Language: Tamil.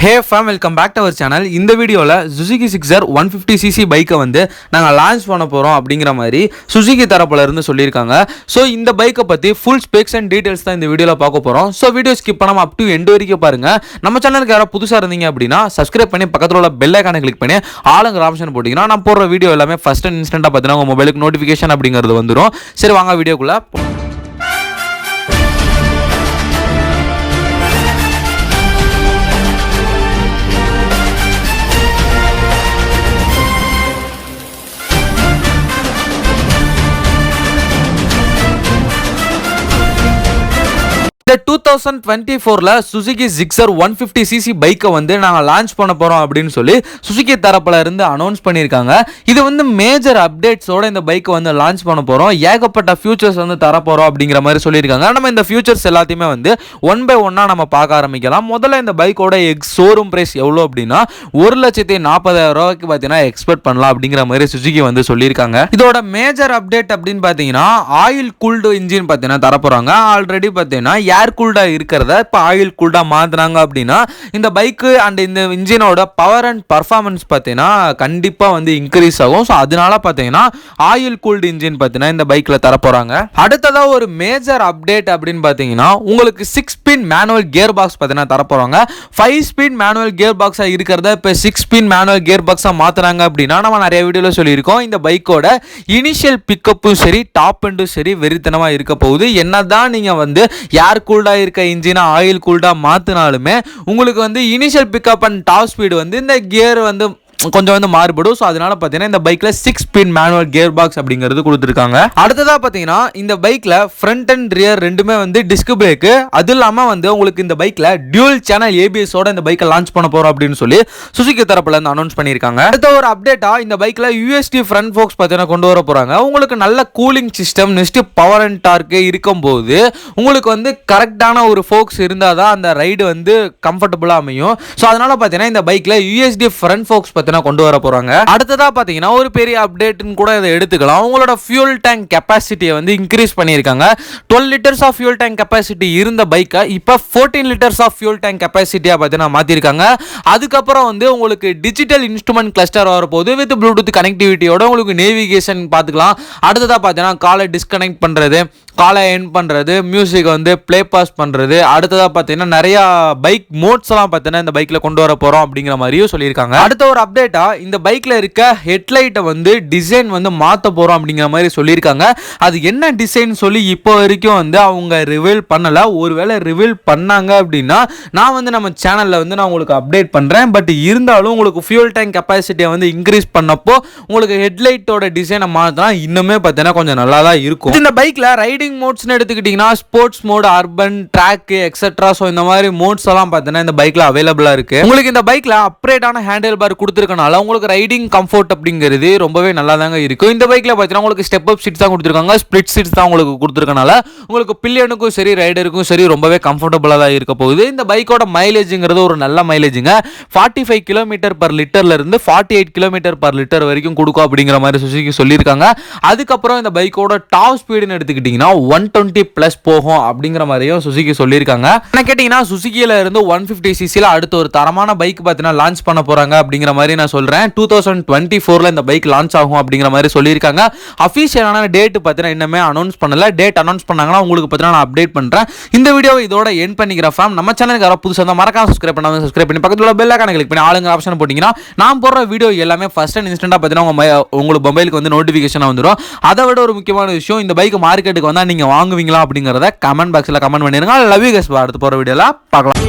Hey fam, welcome back to our channel. இந்த வீடியோல Suzuki Gixxer 150cc பைக்கை வந்து நாங்கள் லான்ச் பண்ண போகிறோம் அப்படிங்கிற மாதிரி சுசுகி தரப்புல இருந்து சொல்லியிருக்காங்க. ஸோ இந்த பைக்கை பற்றி ஃபுல் ஸ்பெக்ஸ் அண்ட் டீட்டெயில்ஸ் தான் இந்த வீடியோவில் பார்க்க போகிறோம். ஸோ வீடியோ ஸ்கிப் பண்ணாமல் அப் டு எண்ட் வரைக்கும் பாருங்கள். நம்ம சேனலுக்கு யாராவது புதுசாக இருந்தீங்க அப்படின்னா சப்ஸ்கிரைப் பண்ணி பக்கத்தில் உள்ள பெல் ஐக்கானை கிளிக் பண்ணி ஆளுங்கிற ஆப்ஷன் போட்டிங்கன்னா நான் போடுற வீடியோ எல்லாமே ஃபஸ்ட் அண்ட் இன்ஸ்டன்ட்டாக பார்த்தீங்கன்னா உங்கள் மொபைலுக்கு நோட்டிஃபிகேஷன் அப்படிங்கிறது வந்துடும். சரி வாங்க வீடியோக்குள்ளே. இந்த 2024ல சுசுகி Gixxer 150cc பைக்கை வந்து நாங்கள் லான்ச் பண்ண போகிறோம் அப்படின்னு சொல்லி சுசுகி தரப்புல இருந்து அனௌன்ஸ் பண்ணியிருக்காங்க. இது வந்து மேஜர் அப்டேட்ஸோட இந்த பைக்கை வந்து லான்ச் பண்ண போகிறோம். ஏகப்பட்ட ஃபியூச்சர்ஸ் வந்து தரப்போகிறோம் அப்படிங்கிற மாதிரி சொல்லியிருக்காங்க. நம்ம இந்த ஃபியூச்சர்ஸ் எல்லாத்தையுமே வந்து ஒன் பை ஒன்னாக நம்ம பார்க்க ஆரம்பிக்கலாம். முதல்ல இந்த பைக்கோட ஷோரூம் ப்ரைஸ் எவ்வளோ அப்படின்னா 1,40,000 ரூபாய்க்கு பார்த்தீங்கன்னா எக்ஸ்பெக்ட் பண்ணலாம் அப்படிங்கிற மாதிரி சுசுகி வந்து சொல்லியிருக்காங்க. இதோட மேஜர் அப்டேட் அப்படின்னு பார்த்தீங்கன்னா ஆயில் கூல்டு இன்ஜின் பார்த்தீங்கன்னா தரப்போகிறாங்க. ஆல்ரெடி பார்த்தீங்கன்னா ஏர் கூல்டா இருக்கிறத இப்போ ஆயில் கூல்டா மாத்துறாங்க அப்படின்னா இந்த பைக்கு அண்ட் இந்த இன்ஜினோட பவர் அண்ட் பர்ஃபார்மன்ஸ் பார்த்தீங்கன்னா கண்டிப்பாக வந்து இன்க்ரீஸ் ஆகும். ஸோ அதனால பார்த்தீங்கன்னா ஆயில் கூல்டு இன்ஜின் பார்த்தீங்கன்னா இந்த பைக்கில் தரப்போகிறாங்க. அடுத்ததாக ஒரு மேஜர் அப்டேட் அப்படின்னு பார்த்தீங்கன்னா உங்களுக்கு 6 ஸ்பீட் மேனுவல் கியர் பாக்ஸ் பார்த்தீங்கன்னா தரப்போகிறாங்க. 5 ஸ்பீட் மேனுவல் கியர் பாக்ஸாக இருக்கிறத இப்போ 6 ஸ்பீட் மேனுவல் கியர் பாக்ஸாக மாற்றுறாங்க அப்படின்னா நம்ம நிறைய வீடியோவில் சொல்லியிருக்கோம். இந்த பைக்கோட இனிஷியல் பிக்கப்பும் சரி டாப் எண்டும் சரி வெறித்தனமாக இருக்க போகுது. என்னதான் நீங்கள் வந்து ஏர் கூல்டா இருக்க இன்ஜினை ஆயில் கூல்டா மாத்தினாலுமே உங்களுக்கு வந்து initial pickup and top speed வந்து இந்த கியர் வந்து கொஞ்சம் வந்து மாறுபடும். ஸோ அதனால பார்த்தீங்கன்னா இந்த பைக்கில் 6 ஸ்பீட் மேனுவல் கியர் பாக்ஸ் அப்படிங்கிறது கொடுத்துருக்காங்க. அடுத்ததாக பார்த்தீங்கன்னா இந்த பைக்கில் ஃப்ரண்ட் அண்ட் ரியர் ரெண்டுமே வந்து டிஸ்க் பிரேக்கு. அது இல்லாமல் வந்து உங்களுக்கு இந்த பைக்கில் டியூல் சேனல் ஏபிஎஸோட இந்த பைக்கை லான்ச் பண்ண போகிறோம் அப்படின்னு சொல்லி சுசுகி தரப்புல இருந்து அனௌன்ஸ் பண்ணியிருக்காங்க. அடுத்த ஒரு அப்டேட்டாக இந்த பைக்கில் யூஎஸ்டி ஃப்ரண்ட் ஃபோக்ஸ் பார்த்தீங்கன்னா கொண்டு வர போகிறாங்க. உங்களுக்கு நல்ல cooling system next power and torque இருக்கும்போது உங்களுக்கு வந்து கரெக்டான ஒரு ஃபோக்ஸ் இருந்தால் தான் அந்த ரைடு வந்து கம்ஃபர்டபுளாக அமையும். ஸோ அதனால பார்த்தீங்கன்னா இந்த பைக்கில் யூஎஸ்டி ஃப்ரண்ட் ஃபோக்ஸ் கொண்டு வர போறாங்க. அடுத்ததா பாத்தீங்கன்னா ஒரு பெரிய அப்டேட்னு கூட இதை எடுத்துக்கலாம். உங்களோட ஃபியூல் டேங்க் கெபாசிட்டியை வந்து இன்க்ரீஸ் பண்ணியிருக்காங்க. 12 litres of fuel tank capacity இருந்த பைக்கை இப்போ 14 லிட்டர்ஸ் ஆஃப் ஃபியூல் டேங்க் கெபாசிட்டியா பார்த்தீங்கன்னா மாத்திருக்காங்க. அதுக்கப்புறம் வந்து உங்களுக்கு டிஜிட்டல் இன்ஸ்ட்ருமெண்ட் கிளஸ்டர் வரப்போகுது வித் ப்ளூடூத் கனெக்டிவிட்டியோட உங்களுக்கு நேவிகேஷன் பார்த்துக்கலாம். அடுத்ததா பார்த்தீங்கன்னா காலை டிஸ்கனெக்ட் பண்றது, காலை எண்ட் பண்றது, மியூசிக் வந்து பிளே பாஸ் பண்றது, அடுத்ததா பார்த்தீங்கன்னா நிறைய பைக் மோட்ஸ் எல்லாம் பார்த்தீங்கன்னா இந்த பைக்ல கொண்டு வர போறோம் அப்படிங்கிற மாதிரியும் சொல்லியிருக்காங்க. அடுத்த ஒரு அப்டேட் இந்த பைக்ல இருக்க ஹெட்லைட்டை வந்து டிசைன் வந்து மாத்த போறோம் அப்படிங்கிற மாதிரி சொல்லியிருக்காங்க. அது என்ன டிசைன் சொல்லி இப்போ வரைக்கும் வந்து அவங்க ரிவீல் பண்ணல. ஒருவேளை ரிவீல் பண்ணாங்க அப்படின்னா நான் வந்து நம்ம சேனல்ல வந்து நான் உங்களுக்கு அப்டேட் பண்றேன். பட் இருந்தாலும் உங்களுக்கு ஃபியூல் டேங்க் கெபாசிட்டியை வந்து இன்க்ரீஸ் பண்ணப்போ உங்களுக்கு ஹெட்லைட்டோட டிசைனை மாத்தினா இன்னுமே பார்த்தீங்கன்னா கொஞ்சம் நல்லா தான் இருக்கும். இந்த பைக்ல ரைடிங் மோட்ஸ்னு எடுத்துக்கிட்டீங்கன்னா sports mode, urban, track etcetera. So இந்த மாதிரி மோட்ஸ் எல்லாம் பார்த்தீங்கன்னா இந்த பைக்ல அவைலபிளா இருக்கு. உங்களுக்கு இந்த பைக்ல அப்கிரேடான ஹேண்டில் பார் கொடுத்துருக்கனால உங்களுக்கு ரைடிங் கம்ஃபர்ட் அப்படிங்கிறது ரொம்பவே நல்லா தாங்க இருக்கும். இந்த பைக்ல பார்த்தீங்கன்னா உங்களுக்கு ஸ்டெப் அப் சீட்ஸ் தான் கொடுத்துருக்காங்க, ஸ்பிளிட் சீட்ஸ் தான் உங்களுக்கு கொடுத்துருக்கனால உங்களுக்கு பில்லியனுக்கும் சரி ரைடருக்கும் சரி ரொம்பவே கம்ஃபர்டபுளாக தான் இருக்க போகுது. இந்த பைக்கோட மைலேஜுங்கிறது ஒரு நல்ல மைலேஜுங்க. 45 கிலோமீட்டர் பர் லிட்டர்ல இருந்து 48 கிலோமீட்டர் பர் லிட்டர் வரைக்கும் கொடுக்கும் அப்படிங்கிற மாதிரி சுசுகி சொல்லியிருக்காங்க. அதுக்கப்புறம் இந்த பைக்கோட டாப் ஸ்பீடுன்னு எடுத்துக்கிட்டீங்கன்னா 120 பிளஸ் போகும் அப்படிங்கிற மாதிரியும் சுசுகி சொல்லியிருக்காங்க. என்ன கேட்டீங்கன்னா சுசுகியில இருந்து 150cc அடுத்த ஒரு தரமான பைக் பார்த்தீங்கன்னா லான்ச் பண்ண போறாங்க அப்படிங்கிற மாதிரி நான் சொல்றேன். 2024ல இந்த பைக் லான்ச் ஆகும் அப்படிங்கிற மாதிரி சொல்லியிருக்காங்க. அஃபிஷியலான டேட் பார்த்தீங்கன்னா இன்னுமே அனௌன்ஸ் பண்ணல. டேட் அனௌன்ஸ் பண்ணாங்கன்னா உங்களுக்கு பார்த்தீங்கன்னா நான் அப்டேட் பண்றேன். இந்த வீடியோவை இதோட எண்ட் பண்ணிக்கிறேன். ஃபார்ம் நம்ம சேனலுக்கு யாராவது புதுசாக இருந்தால் மறக்காம சப்ஸ்கிரைப் பண்ணாமல் சப்ஸ்கிரைப் பண்ணி பக்கத்தில் உள்ள பெல் ஐகானை கிளிக் பண்ணி ஆளுங்க ஆப்ஷன் போட்டிங்கன்னா நான் போடுற வீடியோ எல்லாமே ஃபர்ஸ்ட் அண்ட் இன்ஸ்டன்ட்டாக பார்த்தீங்கன்னா உங்களுக்கு மொபைலுக்கு வந்து நோட்டிஃபிகேஷன் வந்துடும். அதை விட ஒரு முக்கியமான விஷயம், இந்த பைக் மார்க்கெட்டுக்கு வந்தால் நீங்கள் வாங்குவீங்களா அப்படிங்கிறத கமெண்ட் பாக்ஸில் கமெண்ட் பண்ணிருங்க. Love you guys. அடுத்து போகிற வீடியோவில் பார்க்கலாம்.